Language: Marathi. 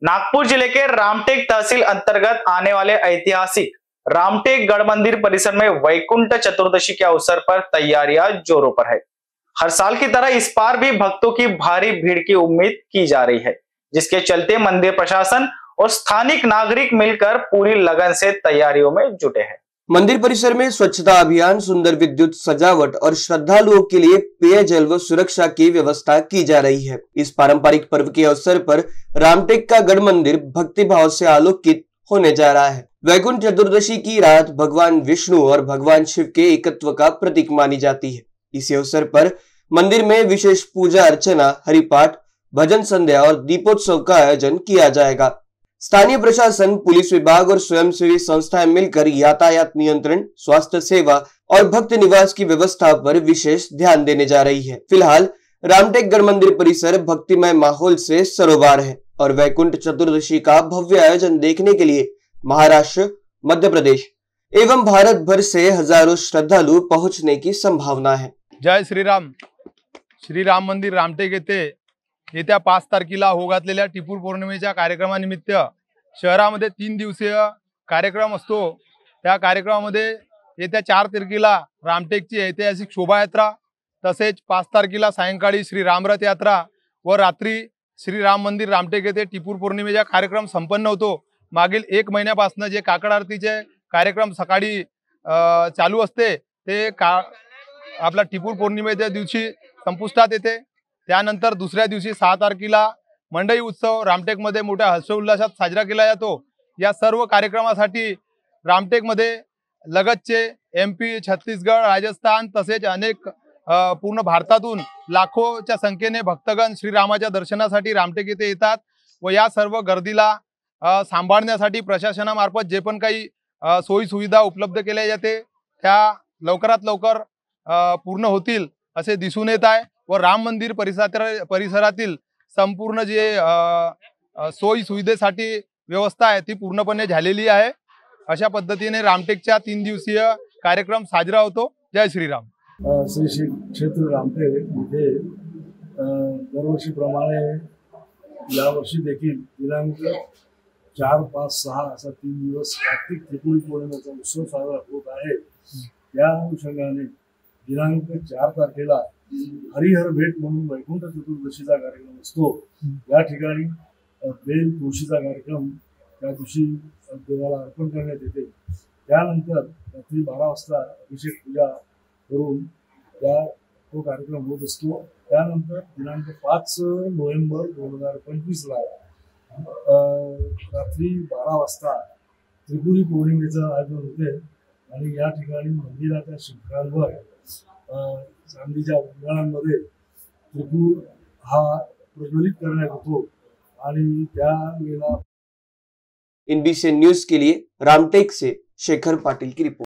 नागपुर जिले के रामटेक तहसील अंतर्गत आने वाले ऐतिहासिक रामटेक गढ़ मंदिर परिसर में वैकुंठ चतुर्दशी के अवसर पर तैयारियां जोरों पर है। हर साल की तरह इस बार भी भक्तों की भारी भीड़ की उम्मीद की जा रही है, जिसके चलते मंदिर प्रशासन और स्थानिक नागरिक मिलकर पूरी लगन से तैयारियों में जुटे हैं। मंदिर परिसर में स्वच्छता अभियान, सुंदर विद्युत सजावट और श्रद्धालुओं के लिए पेयजल व सुरक्षा की व्यवस्था की जा रही है। इस पारंपरिक पर्व के अवसर पर रामटेक का गढ़ मंदिर भक्ति भाव से आलोकित होने जा रहा है। वैकुंठ चतुर्दशी की रात भगवान विष्णु और भगवान शिव के एकत्व का प्रतीक मानी जाती है। इसी अवसर पर मंदिर में विशेष पूजा अर्चना, हरिपाठ, भजन संध्या और दीपोत्सव का आयोजन किया जाएगा। स्थानीय प्रशासन, पुलिस विभाग और स्वयंसेवी संस्थाएं मिलकर यातायात नियंत्रण, स्वास्थ्य सेवा और भक्त निवास की व्यवस्था पर विशेष ध्यान देने जा रही है। फिलहाल रामटेक गढ़ मंदिर परिसर भक्तिमय माहौल से सरोबार है और वैकुंठ चतुर्दशी का भव्य आयोजन देखने के लिए महाराष्ट्र, मध्य प्रदेश एवं भारत भर से हजारों श्रद्धालु पहुंचने की संभावना है। जय श्रीराम। श्रीराम मंदिर रामटेक येथे येत्या 5 तारखेला होऊ घातलेल्या टिपूर पौर्णिमेच्या कार्यक्रमानिमित्त शहरामध्ये 3 दिवसीय कार्यक्रम असतो। त्या कार्यक्रमामध्ये येत्या 4 तारखेला रामटेकची ऐतिहासिक शोभायात्रा, तसेच 5 तारखेला सायंकाळी श्री रामरथ यात्रा व रात्री श्री राम मंदिर रामटेक येथे टिपूर पौर्णिमेचा कार्यक्रम संपन्न होतो। मागील 1 महिन्यापासून जे काकड आरतीचे कार्यक्रम सकाळी चालू असते ते आपला टिपूर पौर्णिमेच्या दिवशी संपुष्टात येते। त्यानंतर दुसऱ्या दिवशी 6 तारखेला मंडई उत्सव रामटेकमध्ये मोठ्या हर्षोल्लासात साजरा केला जातो। या सर्व कार्यक्रमासाठी रामटेकमध्ये लगतचे MP, छत्तीसगड, राजस्थान तसेच अनेक पूर्ण भारतातून लाखोच्या संख्येने भक्तगण श्रीरामाच्या दर्शनासाठी रामटेक येथे येतात व या सर्व गर्दीला सांभाळण्यासाठी प्रशासनामार्फत जे पण काही सोयी सुविधा उपलब्ध केल्या जाते त्या लवकरात लवकर पूर्ण होतील असे दिसून येत आहे व राम मंदिर परिसरातील संपूर्ण जे सोयी सुविधेसाठी व्यवस्था आहे ती पूर्णपणे झालेली आहे। अशा पद्धतीने रामटेकच्या 3 दिवसीय कार्यक्रम साजरा होतो। जय श्रीराम। श्री क्षेत्र रामटेक इथे दरवर्षीप्रमाणे यावर्षी देखील दिनांक 4, 5, 6 असा 3 दिवस कार्तिक त्रिपुरी पौर्णिमेचा उत्सव साजरा होत आहे। या अनुषंगाने दिनांक 4 तारखेला हरिहर भेट म्हणून वैकुंठ चतुर्दशीचा कार्यक्रम असतो। या ठिकाणी बेल तुळशीचा कार्यक्रम त्या दिवशी देवाला अर्पण करण्यात येते। त्यानंतर रात्री 12 वाजता अभिषेक पूजा करून तो कार्यक्रम होत असतो। त्यानंतर दिनांक 5 नोव्हेंबर 2025 ला रात्री 12 वाजता त्रिपुरी पौर्णिमेचं आयोजन होते आणि या ठिकाणी मंदिराच्या शिखरांवर चांदीच्या वंगणांमध्ये त्रिपूर हा प्रज्वलित करण्यात येतो आणि त्यावेळेला NBC न्यूज के लिए रामटेक से शेखर पाटिल की रिपोर्ट।